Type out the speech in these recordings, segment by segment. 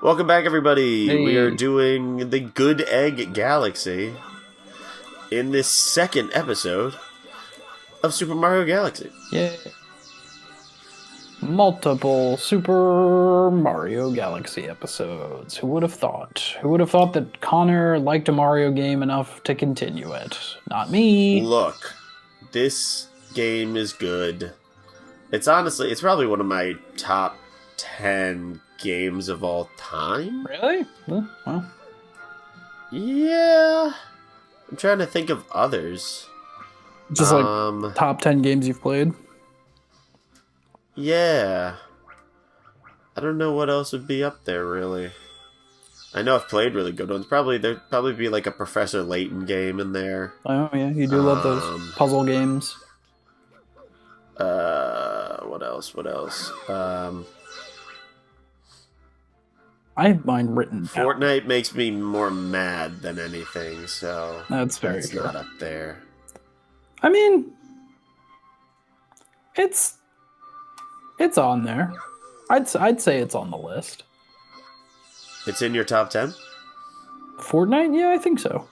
Welcome back, everybody. Hey. We are doing the Good Egg Galaxy in this second episode of Super Mario Galaxy. Yeah. Multiple Super Mario Galaxy episodes. Who would have thought? Who would have thought that Connor liked a Mario game enough to continue it? Not me. Look, this game is good. It's probably one of my top 10 games of all time. Really? Well, Yeah. I'm trying to think of others. just like top 10 games you've played. Yeah. I don't know what else would be up there, really. I know I've played really good ones. There'd probably be like a Professor Layton game in there. Oh yeah, you do love those puzzle games. What else? I have mine written down. Fortnite makes me more mad than anything, so That's very true. not up there. I mean, it's on there. I'd say it's on the list. It's in your top 10? Fortnite? Yeah, I think so.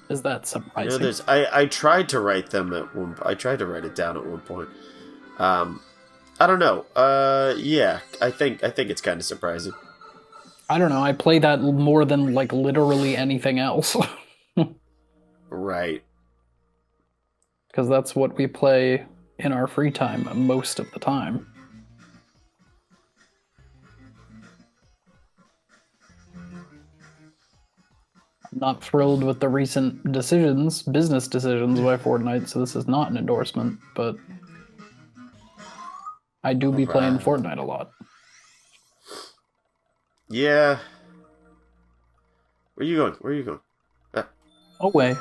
Is that surprising? I tried to write them I tried to write it down at one point. I don't know. Yeah, I think it's kind of surprising. I don't know. I play that more than like literally anything else. Right. Because that's what we play in our free time most of the time. I'm not thrilled with the recent business decisions by Fortnite, so this is not an endorsement, but I do be playing Fortnite a lot. Yeah. Where are you going? Away.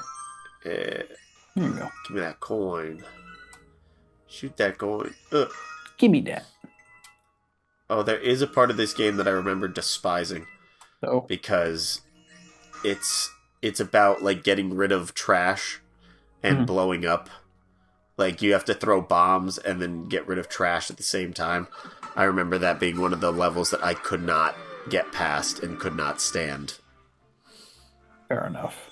Here you go. Give me that coin. Shoot that coin. Give me that. Oh, there is a part of this game that I remember despising. Oh. Because it's about like getting rid of trash and blowing up. Like you have to throw bombs and then get rid of trash at the same time. I remember that being one of the levels that I could not get past and could not stand. Fair enough.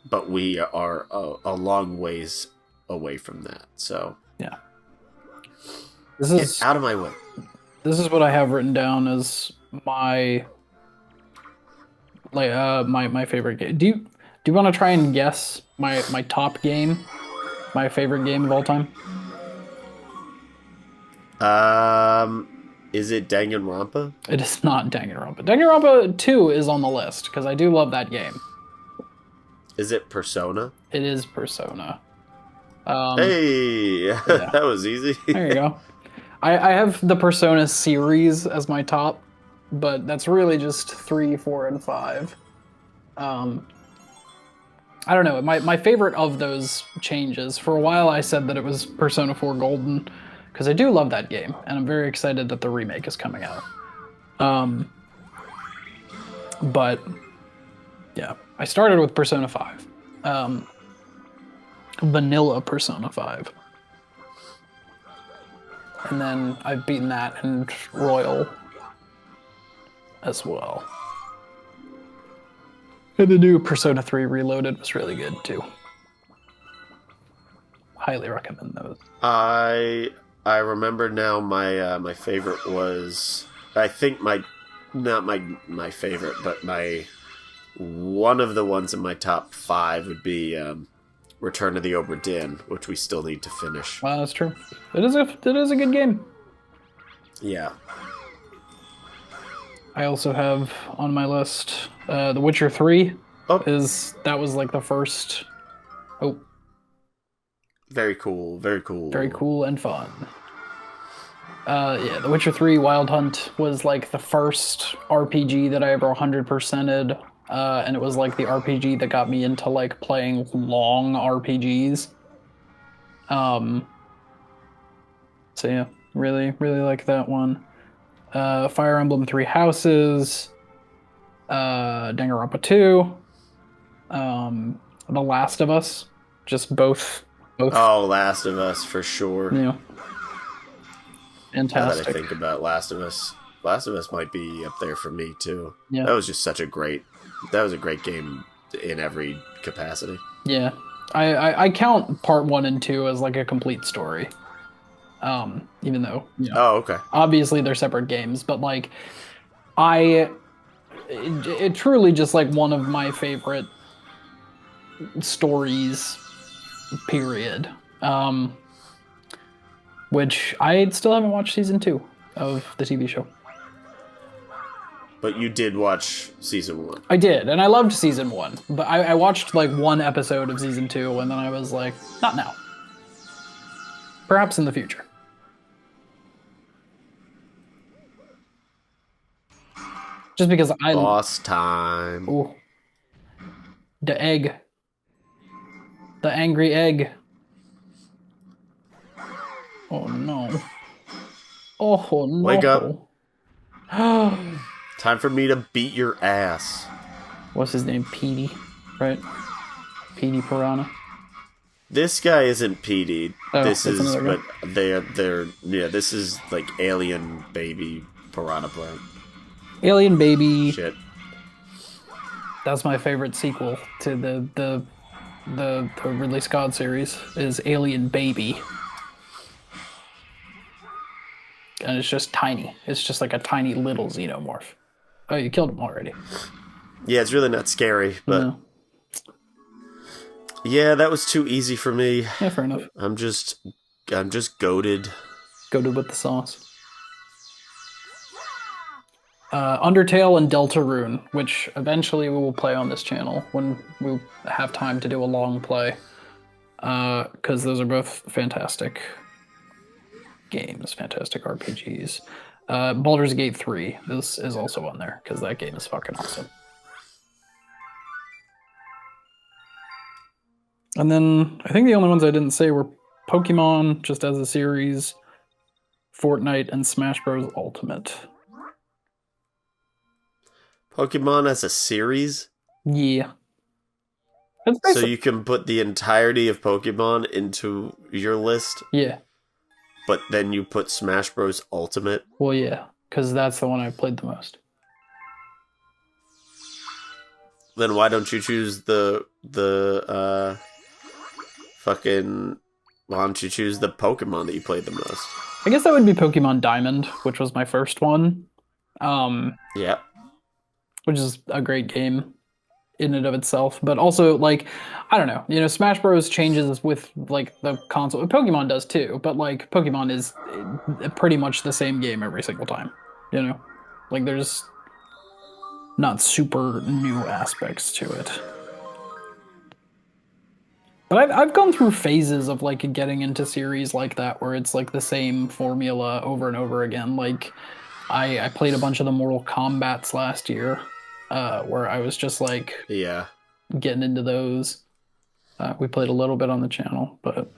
But we are a long ways away from that, so yeah. Get out of my way. This is what I have written down as my my favorite game. Do you want to try and guess my top game, my favorite game of all time? Is it Danganronpa? It is not Danganronpa. Danganronpa 2 is on the list because I do love that game. Is it Persona? It is Persona. Hey, yeah. That was easy. There you go. I have the Persona series as my top, but that's really just 3, 4, and 5. I don't know. My favorite of those changes. For a while, I said that it was Persona 4 Golden, because I do love that game, and I'm very excited that the remake is coming out. But yeah, I started with Persona 5. Vanilla Persona 5. And then I've beaten that and Royal as well. And the new Persona 3 Reloaded was really good too. Highly recommend those. I remember now my favorite was, I think not my favorite, but one of the ones in my top 5 would be Return of the Obra Dinn, which we still need to finish. Well, that's true. It is a good game. Yeah. I also have on my list The Witcher 3. That was like the first. Oh. Very cool. Very cool. Very cool and fun. Yeah, The Witcher 3 Wild Hunt was like the first RPG that I ever 100%ed. And it was like the RPG that got me into like playing long RPGs. So yeah, really like that one. Fire Emblem 3 Houses, Danganronpa 2, The Last of Us, just both Both, Oh, Last of Us for sure. you know, Now that I fantastic. think about Last of Us might be up there for me too. Yeah, That was just that was a great game in every capacity. yeah. I count part 1 and 2 as like a complete story. Even though, Oh, okay. obviously they're separate games, but like I it truly just like one of my favorite stories, period. Which I still haven't watched season 2 of the TV show. But you did watch season 1. I did, and I loved season 1, but I watched like one episode of season 2, and then I was like, not now. Perhaps in the future. Just because Boss time. Ooh, the egg. The angry egg. Oh no. Oh no. Wake up. Time for me to beat your ass. What's his name? Petey, right? Petey Piranha. This guy isn't PD. Oh, This that's is, another but they're yeah. This is like alien baby piranha plant. Alien Baby. Shit. That's my favorite sequel to the Ridley Scott series is Alien Baby. And it's just tiny. It's just like a tiny little xenomorph. Oh, you killed him already. Yeah, it's really not scary, but No. yeah, that was too easy for me. Yeah, fair enough. I'm just goated. Goated with the sauce. Undertale and Deltarune, which eventually we will play on this channel when we have time to do a long play. Because those are both fantastic games, fantastic RPGs. Baldur's Gate 3 is also on there, because that game is fucking awesome. And then I think the only ones I didn't say were Pokemon, just as a series, Fortnite, and Smash Bros. Ultimate. Pokemon as a series? Yeah. So you can put the entirety of Pokemon into your list, Yeah. but then you put Smash Bros. Ultimate? Well, yeah, because that's the one I've played the most. Then why don't you choose why don't you choose the Pokemon that you played the most? I guess that would be Pokemon Diamond, which was my first one. Yeah. Which is a great game in and of itself, but also like I don't know, Smash Bros changes with like the console. Pokemon does too, but like Pokemon is pretty much the same game every single time. Like there's not super new aspects to it. But I've gone through phases of like getting into series like that where it's like the same formula over and over again. Like I played a bunch of the Mortal Kombats last year, where I was just like getting into those. We played a little bit on the channel, but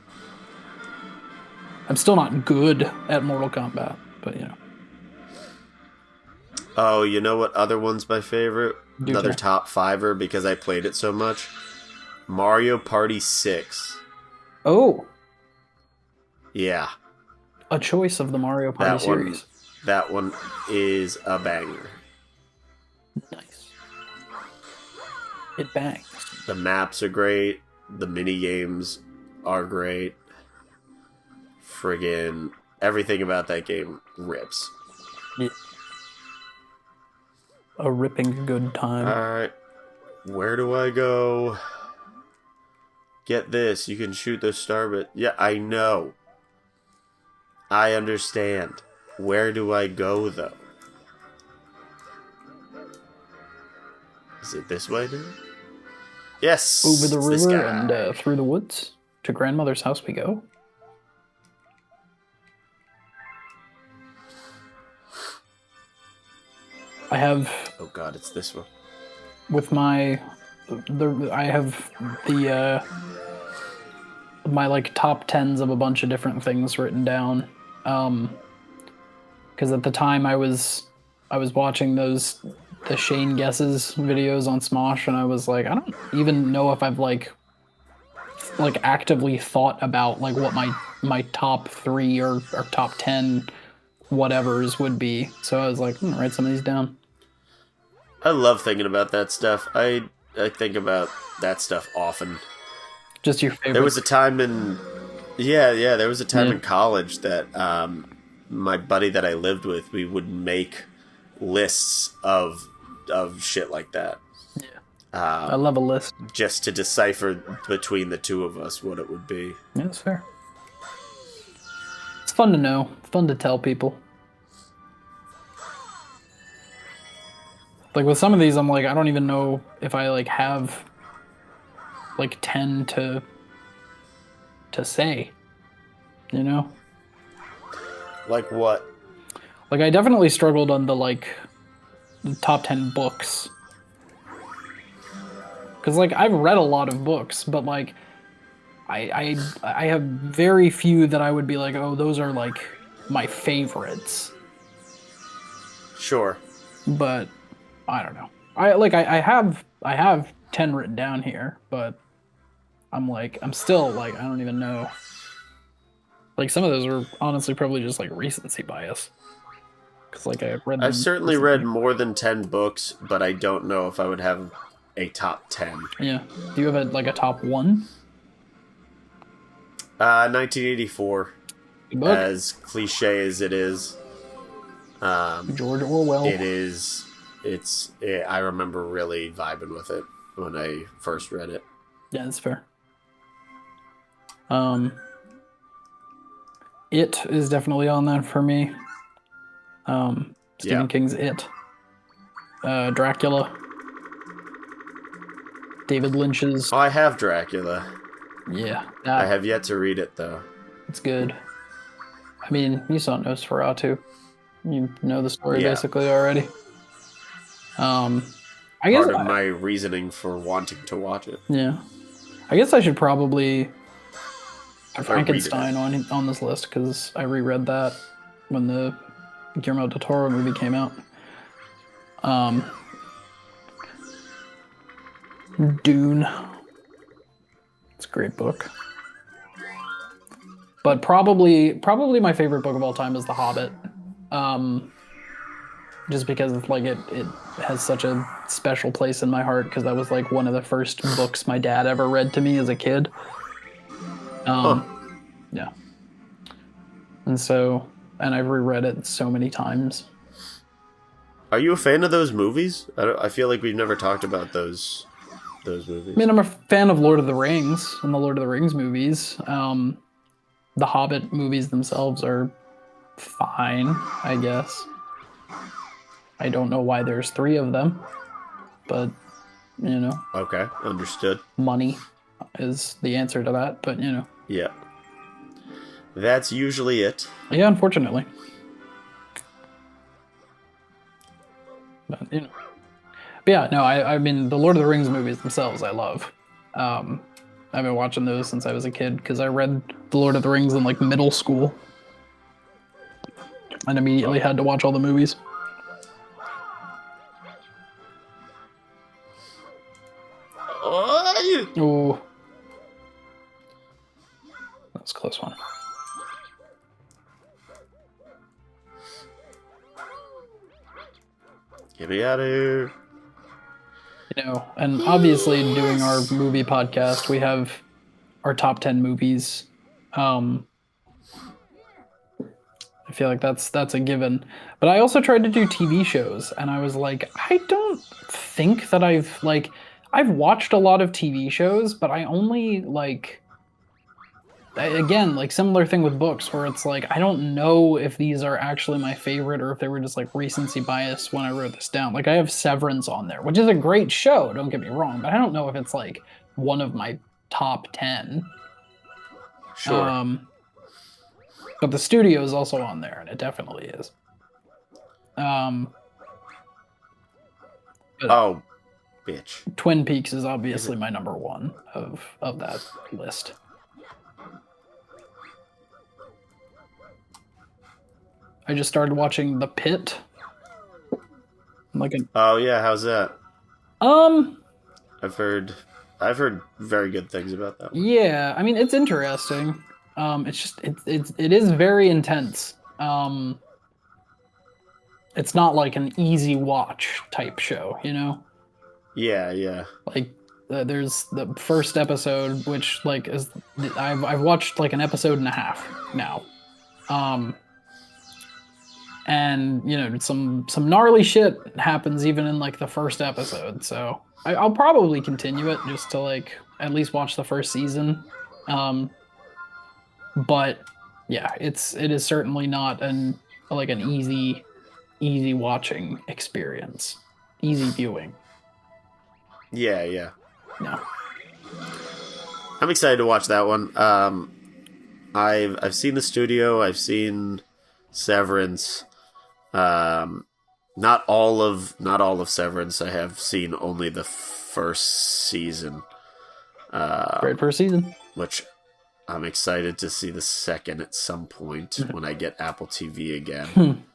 I'm still not good at Mortal Kombat. But Oh, you know what other one's my favorite? Do Another tell. top fiver because I played it so much. Mario Party 6. Oh, Yeah. a choice of the Mario Party series. That one is a banger. Nice. It bangs. The maps are great. The mini games are great. Friggin' everything about that game rips. Yeah. A ripping good time. Alright. Where do I go? Get this. You can shoot the star, but yeah, I know. I understand. Where do I go, though? Is it this way now? Yes! Over the it's this river guy. and through the woods. To grandmother's house we go. I have Oh god, it's this one. with my I have the my like top tens of a bunch of different things written down. Because at the time I was watching the Shane Guesses videos on Smosh, and I was like, I don't even know if I've like like actively thought about like what my top 3 or top 10 whatevers would be. So I was like, write some of these down. I love thinking about that stuff. I think about that stuff often. Just your favorite. There was a time in there was a time in college that my buddy that I lived with, we would make lists of shit like that. Yeah. I love a list. Just to decipher between the two of us what it would be. Yeah, that's fair. It's fun to know. Fun to tell people. Like with some of these, I'm like, I don't even know if I like have like 10 to say, you know? Like what? Like I definitely struggled on the top 10 books. Cause like I've read a lot of books, but like I have very few that I would be like, oh, those are like my favorites. Sure. But I don't know. I have 10 written down here, but I'm still like, I don't even know. Like some of those are honestly probably just like recency bias. Cause like I've certainly read more than 10 books, but I don't know if I would have a top 10. Yeah. Do you have a top 1? 1984. Good book. As cliche as it is. George Orwell. It is. I remember really vibing with it when I first read it. Yeah, that's fair. It is definitely on that for me. Stephen King's It. Dracula. David Lynch's. Oh, I have Dracula. Yeah. I have yet to read it, though. It's good. I mean, you saw Nosferatu. You know the story basically already. I guess part of my reasoning for wanting to watch it. Yeah. I guess I should probably put Frankenstein on this list, because I reread that when the Guillermo del Toro movie came out. Dune. It's a great book. But probably my favorite book of all time is The Hobbit. Just because like it has such a special place in my heart, because that was like one of the first books my dad ever read to me as a kid. Yeah. And I've reread it so many times. Are you a fan of those movies? I feel like we've never talked about those movies. I mean, I'm a fan of Lord of the Rings and the Lord of the Rings movies. The Hobbit movies themselves are fine, I guess. I don't know why there's 3 of them, but, you know. Okay, understood. Money is the answer to that, but, you know. Yeah. That's usually it. Yeah, unfortunately. But, you know. But yeah, no, I mean, the Lord of the Rings movies themselves I love. I've been watching those since I was a kid, because I read The Lord of the Rings in, like, middle school. And immediately had to watch all the movies. Oh. That was a close one. Get me out of here. You know, and obviously doing our movie podcast, we have our top 10 movies. I feel like that's a given. But I also tried to do TV shows, and I was like, I don't think that I've watched a lot of TV shows, but I only again, like similar thing with books, where it's like, I don't know if these are actually my favorite or if they were just like recency bias when I wrote this down. Like I have Severance on there, which is a great show, don't get me wrong, but I don't know if it's like one of my top 10. Sure. But the studio is also on there, and it definitely is. Oh, bitch. Twin Peaks is obviously my number 1 of that list. I just started watching The Pit. Oh yeah, how's that? I've I've heard I've heard very good things about that one. Yeah, I mean it's interesting. It's just it is very intense. It's not like an easy watch type show, you know? Yeah, yeah. Like there's the first episode, which like is I've watched like an episode and a half now, um, and you know some gnarly shit happens even in like the first episode. So I'll probably continue it just to like at least watch the first season, um, but yeah, it is certainly not an easy watching experience, easy viewing. Yeah, yeah. No. I'm excited to watch that one. I've seen The Studio. I've seen Severance. Not all of Severance. I have seen only the first season. Great first season. Which I'm excited to see the second at some point when I get Apple TV again.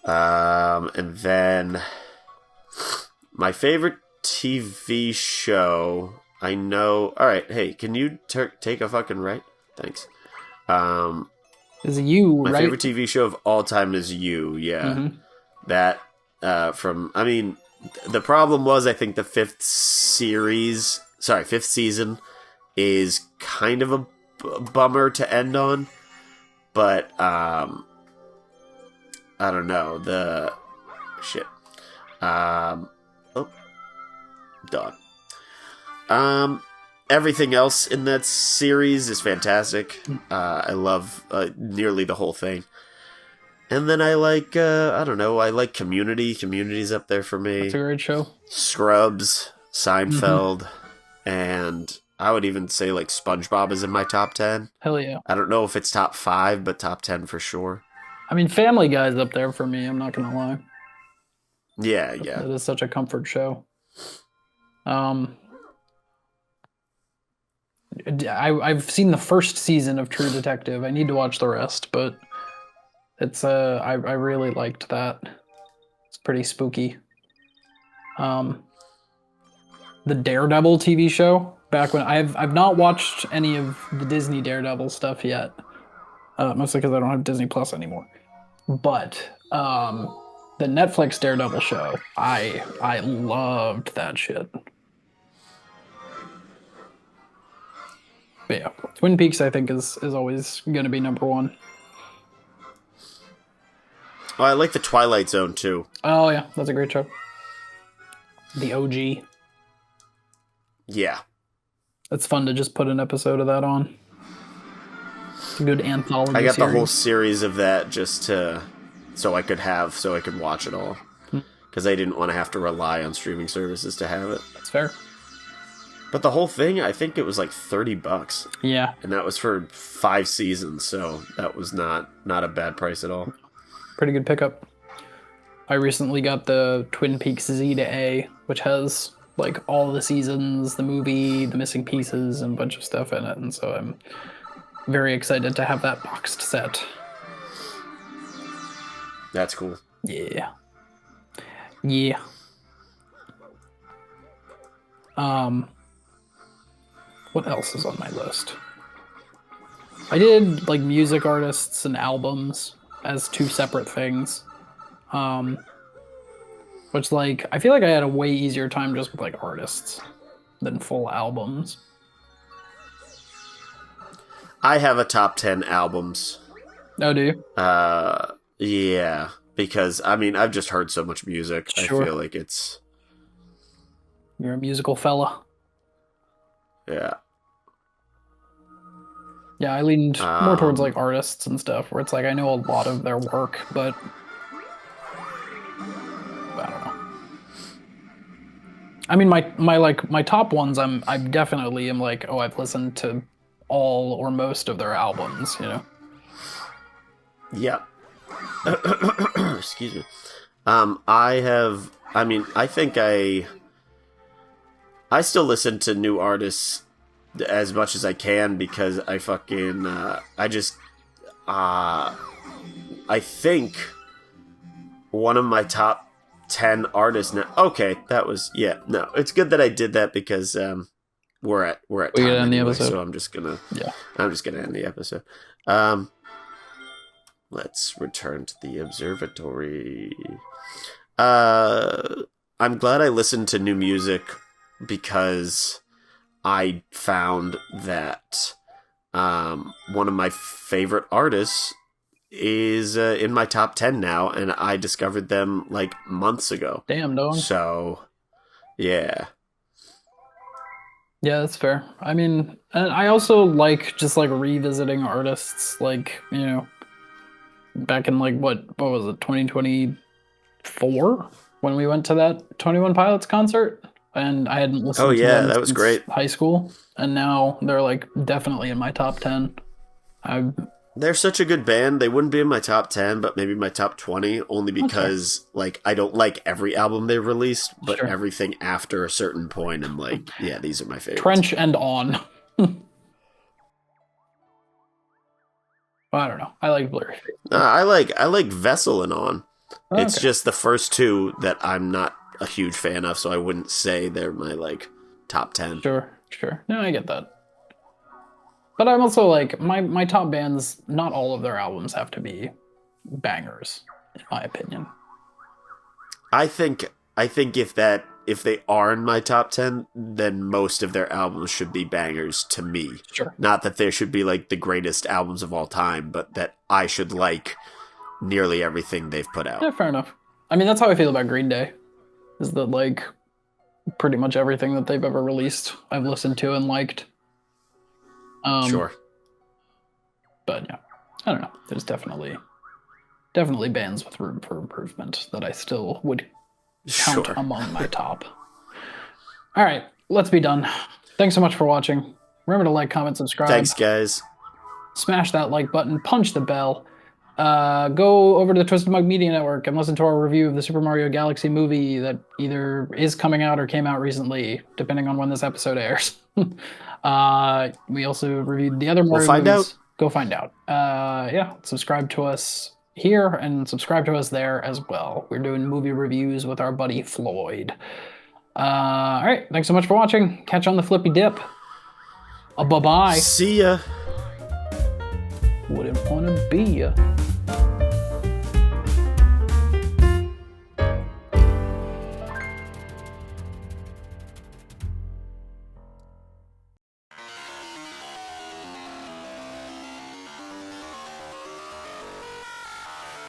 And then my favorite TV show. I know. All right, hey, can you take a fucking right? Thanks. Is it you, my right? favorite TV show of all time is You. Yeah, that from. I mean, the problem was I think the fifth season is kind of a bummer to end on, but I don't know the shit. Done. Everything else in that series is fantastic. I love nearly the whole thing. And then I like, I don't know, I like Community. Community's up there for me. It's a great show. Scrubs, Seinfeld, and I would even say like SpongeBob is in my top 10. Hell yeah. I don't know if it's top 5, but top 10 for sure. I mean, Family Guy's up there for me, I'm not gonna lie. Yeah, yeah. It is such a comfort show. I've seen the first season of True Detective. I need to watch the rest, but it's I really liked that. It's pretty spooky. The Daredevil TV show, back when I've not watched any of the Disney Daredevil stuff yet. Mostly because I don't have Disney Plus anymore. But the Netflix Daredevil show, I loved that shit. But yeah, Twin Peaks I think is always going to be number one. Oh, I like the Twilight Zone too. Oh yeah, that's a great show. The OG. Yeah. It's fun to just put an episode of that on. It's a good anthology I got series. the whole series of that just so I could watch it all. Because I didn't want to have to rely on streaming services to have it. That's fair. But the whole thing, I think it was like $30. Yeah. And that was for 5 seasons, so that was not a bad price at all. Pretty good pickup. I recently got the Twin Peaks Z to A, which has like all the seasons, the movie, the missing pieces, and a bunch of stuff in it, and so I'm very excited to have that boxed set. That's cool. Yeah. Yeah. What else is on my list? I did like music artists and albums as 2 separate things. Which like I feel like I had a way easier time just with like artists than full albums. I have a top 10 albums. Oh, do you? Yeah, because I mean I've just heard so much music. Sure. I feel like it's You're a musical fella. yeah. Yeah, I leaned more towards like artists and stuff, where it's like I know a lot of their work, but I don't know. I mean, my top ones, I definitely am like, oh, I've listened to all or most of their albums, you know. Yeah. Excuse me. I think I still listen to new artists as much as I can because I fucking I think one of my top 10 artists now. Okay, that was no. It's good that I did that because we're at We time gotta end the anyway, episode. so I'm just gonna end the episode. Let's return to the observatory. I'm glad I listened to new music because I found that one of my favorite artists is in my top 10 now, and I discovered them like months ago. Damn, dog. So, yeah. Yeah, that's fair. I mean, and I also like just like revisiting artists, like, you know, back in like what was it, 2024 when we went to that 21 Pilots concert, and I hadn't listened to them that was since great. high school, and now they're like definitely in my top 10. They're such a good band. They wouldn't be in my top 10, but maybe my top 20, only because like I don't like every album they've released, but everything after a certain point, I'm like, yeah, these are my favorites. Trench and On. I don't know. I like Blurry Face. I like Vessel and On. Okay. It's just the first two that I'm not a huge fan of, so I wouldn't say they're my like top 10. Sure. No, I get that. But I'm also like my top bands. Not all of their albums have to be bangers, in my opinion. I think if they are in my top 10, then most of their albums should be bangers to me. Sure. Not that they should be like the greatest albums of all time, but that I should like nearly everything they've put out. Yeah, fair enough. I mean, that's how I feel about Green Day. Is that like pretty much everything that they've ever released I've listened to and liked. Sure. But yeah, I don't know. There's definitely bands with room for improvement that I still would count among my top. All right, let's be done. Thanks so much for watching. Remember to like, comment, subscribe. Thanks, guys. Smash that like button, punch the bell. Go over to the Twisted Mug Media Network and listen to our review of the Super Mario Galaxy movie that either is coming out or came out recently, depending on when this episode airs. We also reviewed the other Mario movies. Go find out. Yeah, subscribe to us here and subscribe to us there as well. We're doing movie reviews with our buddy Floyd. All right, thanks so much for watching. Catch you on the flippy dip. Bye-bye. See ya. Wouldn't want to be ya.